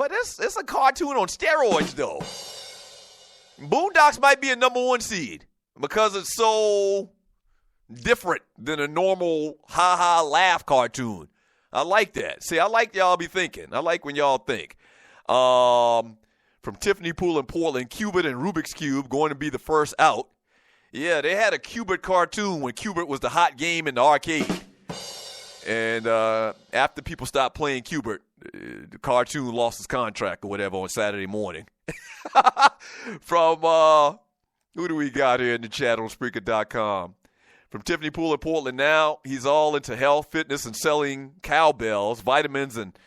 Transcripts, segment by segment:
But it's a cartoon on steroids, though. Boondocks might be a number 1 seed because it's so different than a normal ha-ha laugh cartoon. I like that. See, I like y'all be thinking. I like when y'all think. From Tiffany Pool in Portland, Cubit and Rubik's Cube going to be the first out. Yeah, they had a Cubit cartoon when Cubit was the hot game in the arcade. And after people stopped playing Cubit, the cartoon lost its contract or whatever on Saturday morning. From, who do we got here in the chat on Spreaker.com? From Tiffany Pool in Portland now, he's all into health, fitness, and selling cowbells, vitamins, and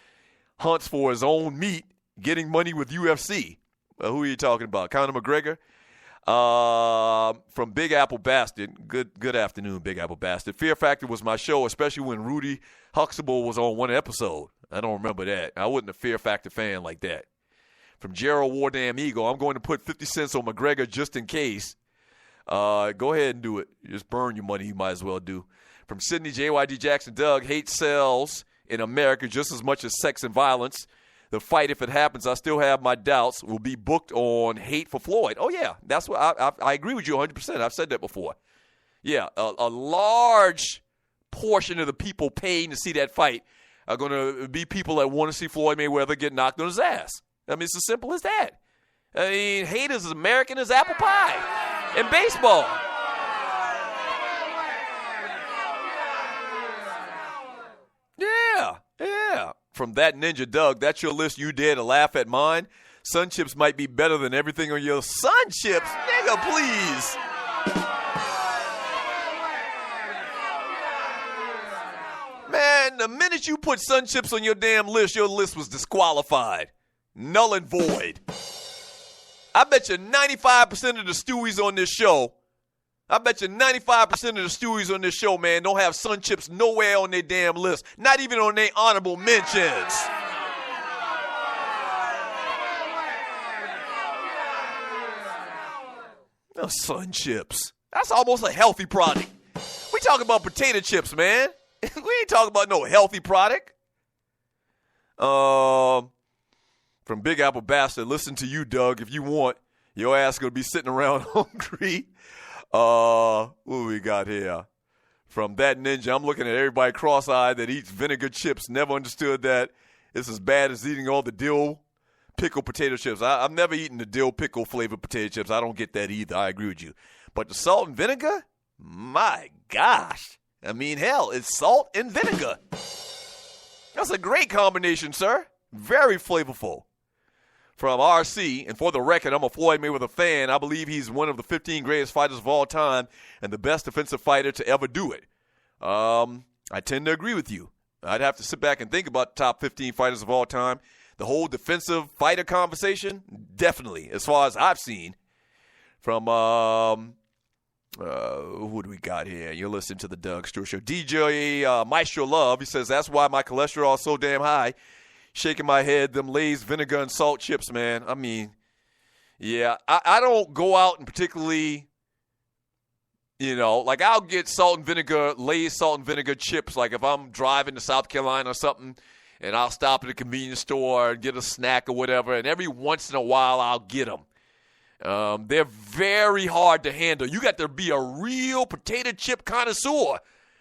hunts for his own meat, getting money with UFC. Who are you talking about? Conor McGregor? From Big Apple Bastard. Good afternoon, Big Apple Bastard. Fear Factor was my show, especially when Rudy Huxtable was on one episode. I don't remember that. I wasn't a Fear Factor fan like that. From Gerald Wardam Eagle, I'm going to put 50 cents on McGregor just in case. Go ahead and do it. Just burn your money, you might as well do. From Sydney, JYD Jackson Doug, hate sells in America just as much as sex and violence. The fight, if it happens, I still have my doubts, will be booked on hate for Floyd. Oh, yeah, that's what I agree with you 100%. I've said that before. Yeah, a large portion of the people paying to see that fight are going to be people that want to see Floyd Mayweather get knocked on his ass. I mean, it's as simple as that. I mean, hate is as American as apple pie and baseball. Yeah. From That Ninja Doug, that's your list. You dare to laugh at mine. Sun Chips might be better than everything on your Sun Chips. Nigga, please. Man, the minute you put Sun Chips on your damn list, your list was disqualified. Null and void. I bet you 95% of the Stewies on this show, man, don't have Sun Chips nowhere on their damn list. Not even on their honorable mentions. No, Sun Chips. That's almost a healthy product. We talking about potato chips, man. We ain't talking about no healthy product. From Big Apple Bastard, listen to you, Doug, if you want. Your ass going to be sitting around hungry. What we got here? From That Ninja, I'm looking at everybody cross-eyed that eats vinegar chips. Never understood that it's as bad as eating all the dill pickle potato chips. I've never eaten the dill pickle flavored potato chips. I don't get that either. I agree with you. But the salt and vinegar? My gosh. I mean, hell, it's salt and vinegar. That's a great combination, sir. Very flavorful. From RC, and for the record, I'm a Floyd Mayweather fan. I believe he's one of the 15 greatest fighters of all time and the best defensive fighter to ever do it. I tend to agree with you. I'd have to sit back and think about the top 15 fighters of all time. The whole defensive fighter conversation, definitely, as far as I've seen. From, who do we got here? You're listening to the Doug Stewart Show. DJ Maestro Love, he says, that's why my cholesterol is so damn high. Shaking my head, them Lay's vinegar and salt chips, man. I mean, yeah, I don't go out and particularly, like I'll get salt and vinegar, Lay's salt and vinegar chips, like if I'm driving to South Carolina or something, and I'll stop at a convenience store and get a snack or whatever, and every once in a while I'll get them. They're very hard to handle. You got to be a real potato chip connoisseur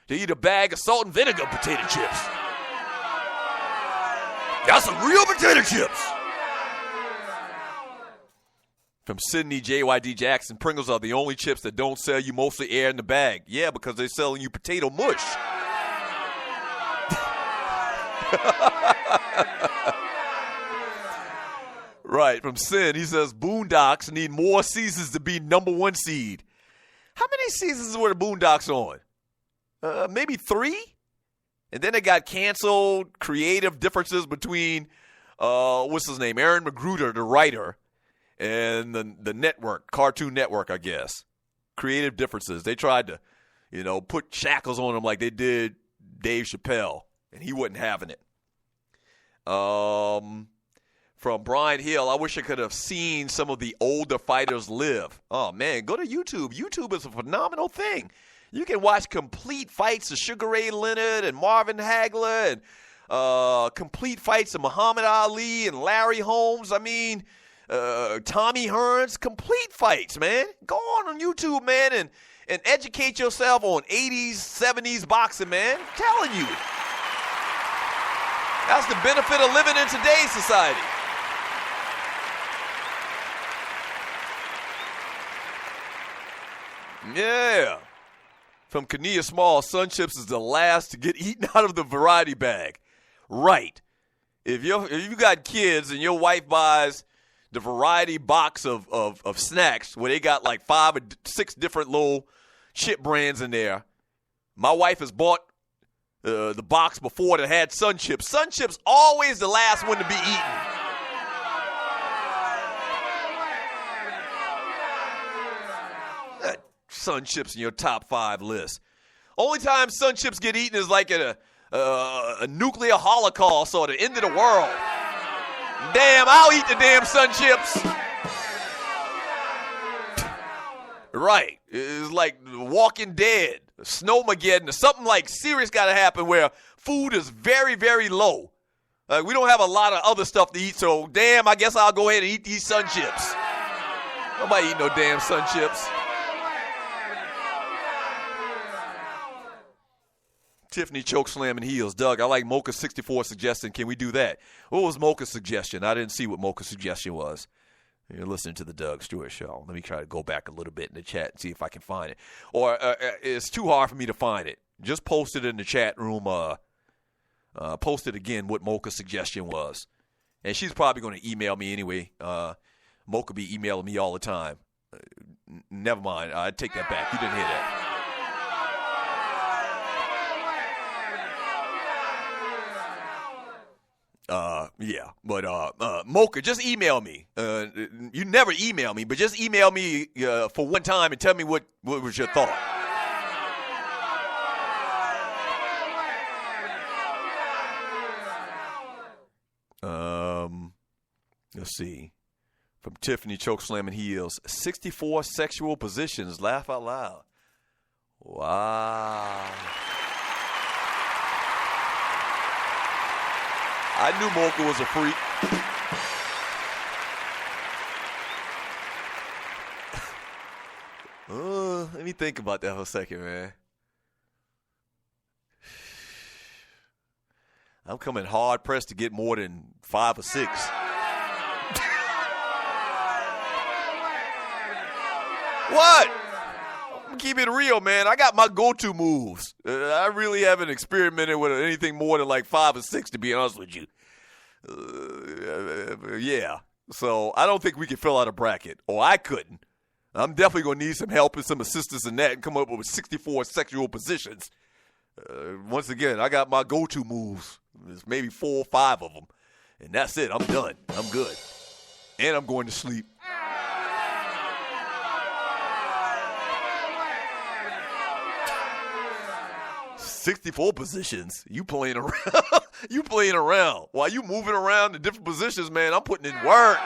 to eat a bag of salt and vinegar potato chips. Got some real potato chips. From Sydney, JYD Jackson, Pringles are the only chips that don't sell you mostly air in the bag. Yeah, because they're selling you potato mush. Right, from Sin, he says, Boondocks need more seasons to be number 1 seed. How many seasons were the Boondocks on? Maybe 3? And then it got canceled, creative differences between, what's his name, Aaron Magruder, the writer, and the network, Cartoon Network, I guess. Creative differences. They tried to, put shackles on him like they did Dave Chappelle, and he wasn't having it. From Brian Hill, I wish I could have seen some of the older fighters live. Oh, man, go to YouTube. YouTube is a phenomenal thing. You can watch complete fights of Sugar Ray Leonard and Marvin Hagler and complete fights of Muhammad Ali and Larry Holmes. I mean, Tommy Hearns, complete fights, man. Go on YouTube, man, and educate yourself on 80s, 70s boxing, man. I'm telling you. That's the benefit of living in today's society. Yeah. From Kania Small, Sun Chips is the last to get eaten out of the variety bag. Right. If you got kids and your wife buys the variety box of snacks where they got like 5 or 6 different little chip brands in there, my wife has bought the box before that had Sun Chips. Sun Chips always the last one to be eaten. Sun Chips in your top 5 list. Only time Sun Chips get eaten is like at a nuclear holocaust or the end of the world. Damn, I'll eat the damn Sun Chips. Right. It's like Walking Dead, Snowmageddon, or something like serious got to happen where food is very, very low. We don't have a lot of other stuff to eat, so damn, I guess I'll go ahead and eat these Sun Chips. Nobody eat no damn Sun Chips. Tiffany choke slamming heels. Doug, I like Mocha's 64 suggestion. Can we do that? What was Mocha's suggestion? I didn't see what Mocha's suggestion was. You're listening to the Doug Stewart Show. Let me try to go back a little bit in the chat and see if I can find it. Or it's too hard for me to find it. Just post it in the chat room. Post it again what Mocha's suggestion was. And she's probably going to email me anyway. Mocha be emailing me all the time. Never mind. I take that back. You didn't hear that. Mocha, just email me. You never email me, but just email me for one time and tell me what was your thought. Let's see. From Tiffany Chokeslamming Heels, 64 sexual positions. Laugh out loud. Wow. I knew Mocha was a freak. Let me think about that for a second, man. I'm coming hard pressed to get more than 5 or 6. What? I'm keeping it real, man. I got my go-to moves. I really haven't experimented with anything more than like 5 or 6, to be honest with you. Yeah. So I don't think we can fill out a bracket. Or I couldn't. I'm definitely going to need some help and some assistance in that and come up with 64 sexual positions. Once again, I got my go-to moves. There's maybe 4 or 5 of them. And that's it. I'm done. I'm good. And I'm going to sleep. "64 positions. You playing around. You playing around. While you moving around to different positions, man, I'm putting in work.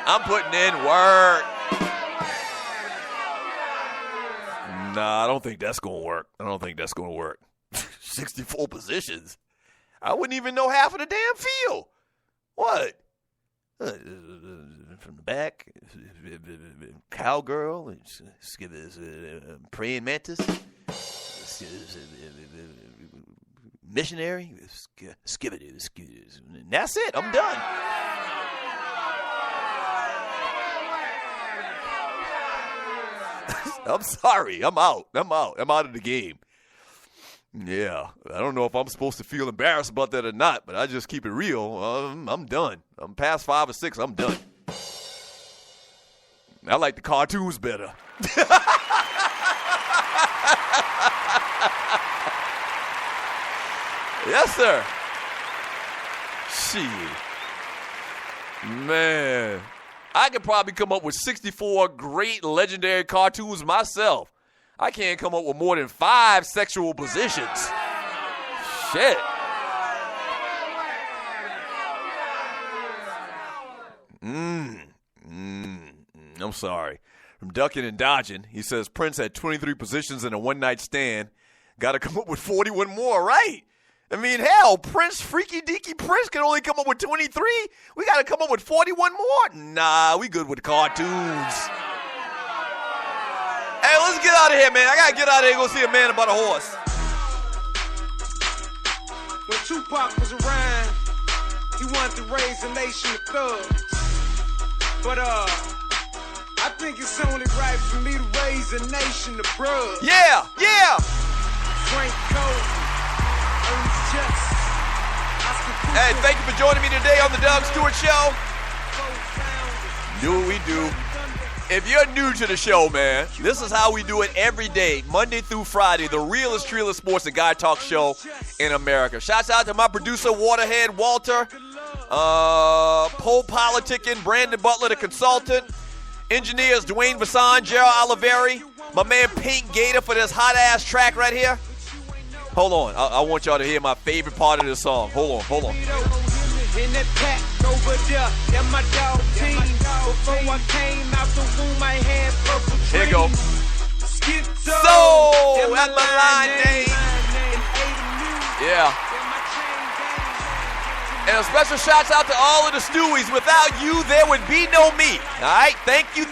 I'm putting in work. Nah, I don't think that's going to work. 64 positions. I wouldn't even know half of the damn field. What? From the back, cowgirl, praying mantis. Missionary, and that's it. I'm done. I'm sorry. I'm out. I'm out of the game. Yeah, I don't know if I'm supposed to feel embarrassed about that or not, but I just keep it real. I'm done. I'm past 5 or 6. I'm done. I like the cartoons better. Yes, sir. Shit. Man. I could probably come up with 64 great legendary cartoons myself. I can't come up with more than 5 sexual positions. Shit. I'm sorry. From Ducking and Dodging, he says Prince had 23 positions in a one-night stand. Got to come up with 41 more, right? I mean, hell, Prince, Freaky Deaky Prince can only come up with 23. We got to come up with 41 more. Nah, we good with cartoons. Hey, let's get out of here, man. I got to get out of here and go see a man about a horse. When Tupac was around, he wanted to raise a nation of thugs. But, I think it's only right for me to raise a nation of bruhs. Yeah, yeah. Frank Cole, Ernest Just. Hey, thank you for joining me today on the Doug Stewart Show. Do what we do. If you're new to the show, man, this is how we do it every day, Monday through Friday, the realest, realest sports and guy talk show in America. Shouts out to my producer, Waterhead Walter, Pole Politicking, Brandon Butler, the consultant, engineers Dwayne Vasson, Gerald Oliveri, my man Pink Gator for this hot-ass track right here. Hold on. I want y'all to hear my favorite part of this song. Hold on. In that pack over there, that my dog team. Before I came out the womb, I had purple dreams. Here you go. So, that's my line name. Yeah. And a special shouts out to all of the Stewies. Without you, there would be no me. All right? Thank you.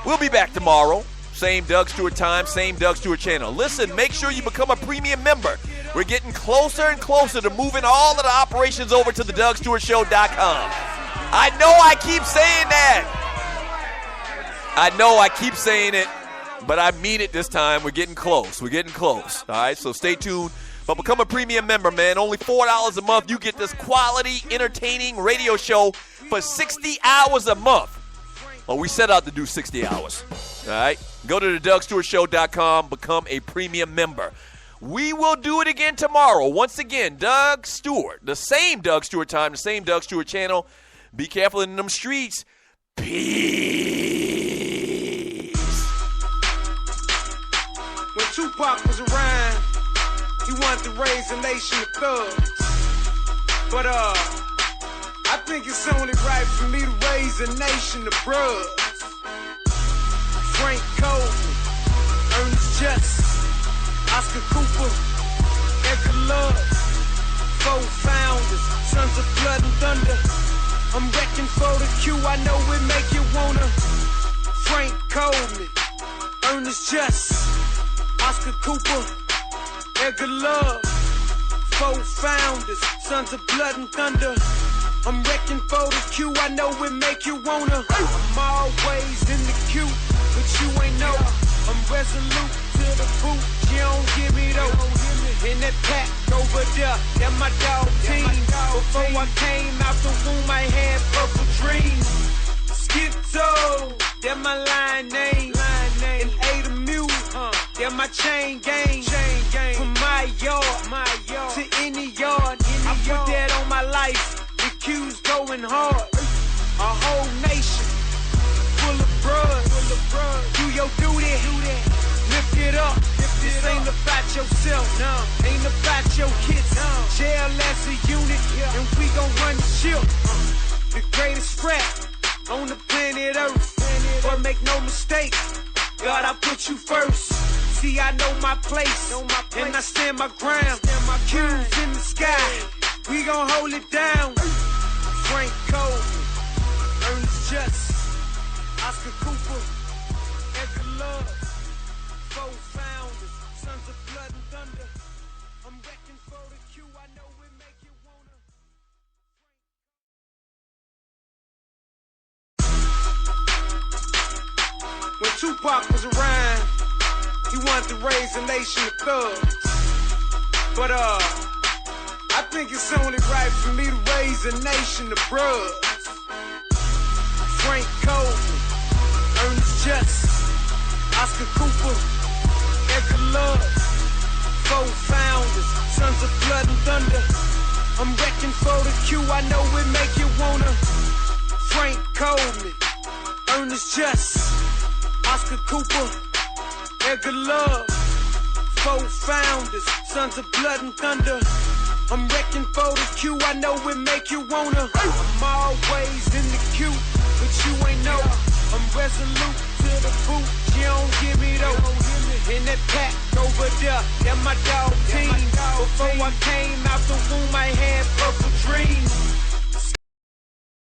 We'll be back tomorrow. Same Doug Stewart time, same Doug Stewart channel. Listen, make sure you become a premium member. We're getting closer and closer to moving all of the operations over to the DougStewartShow.com. I know I keep saying that. I know I keep saying it, but I mean it this time. We're getting close. All right, so stay tuned. But become a premium member, man. Only $4 a month. You get this quality, entertaining radio show for 60 hours a month. Well, we set out to do 60 hours. All right? Go to the DougStewartShow.com. Become a premium member. We will do it again tomorrow. Once again, Doug Stewart. The same Doug Stewart time, the same Doug Stewart channel. Be careful in them streets. Peace. When Tupac was around, he wanted to raise a nation of thugs. But, I think it's only right for me to raise a nation of bruhs. Frank Cole, Ernest Just, Oscar Cooper, Edgar Love, 4 founders, sons of blood and thunder. I'm wrecking for the Q, I know it make you wanna. Frank Coleman, Ernest Just, Oscar Cooper, Edgar Love, 4 founders, sons of blood and thunder. I'm wrecking for the Q, I know it make you wanna. I'm always in the queue, but you ain't know. I'm resolute to the boot, you don't give me though. In that pack over there, that my dog team. Before I came out the womb, I had purple dreams. Schizo, that my line name. And A the Mule, that my chain gang. From my yard to any yard, I put that on my life. The Q's going hard. A whole nation full of bruh. Do your duty. Lift it up. This ain't about yourself. Ain't about your kids. Jail as a unit, and we gon' run the ship. The greatest rap on the planet Earth. But make no mistake, God, I put you first. See, I know my place, and I stand my ground. Q's in the sky, we gon' hold it down. Frank Cole, Ernest Just, Oscar Cooper, Edgar Love, 4 founders, sons of blood and thunder. I'm wrecking for the Q, I know it make you wanna. When Tupac was around, he wanted to raise a nation of thugs. But, I think it's only right for me to raise a nation of bruhs. Frank Coleman, Ernest Just, Oscar Cooper, Edgar Love, 4 founders, sons of blood and thunder. I'm wrecking for the Q, I know it make you wanna. Frank Coleman, Ernest Just, Oscar Cooper, Edgar Love, 4 founders, sons of blood and thunder. I'm wrecking for the Q, I know it make you wanna. I'm always in the queue, but you ain't know. I'm resolute to the boot, she don't give me those. In that pack over there, that my dog team. Before I came out the womb, I had purple dreams.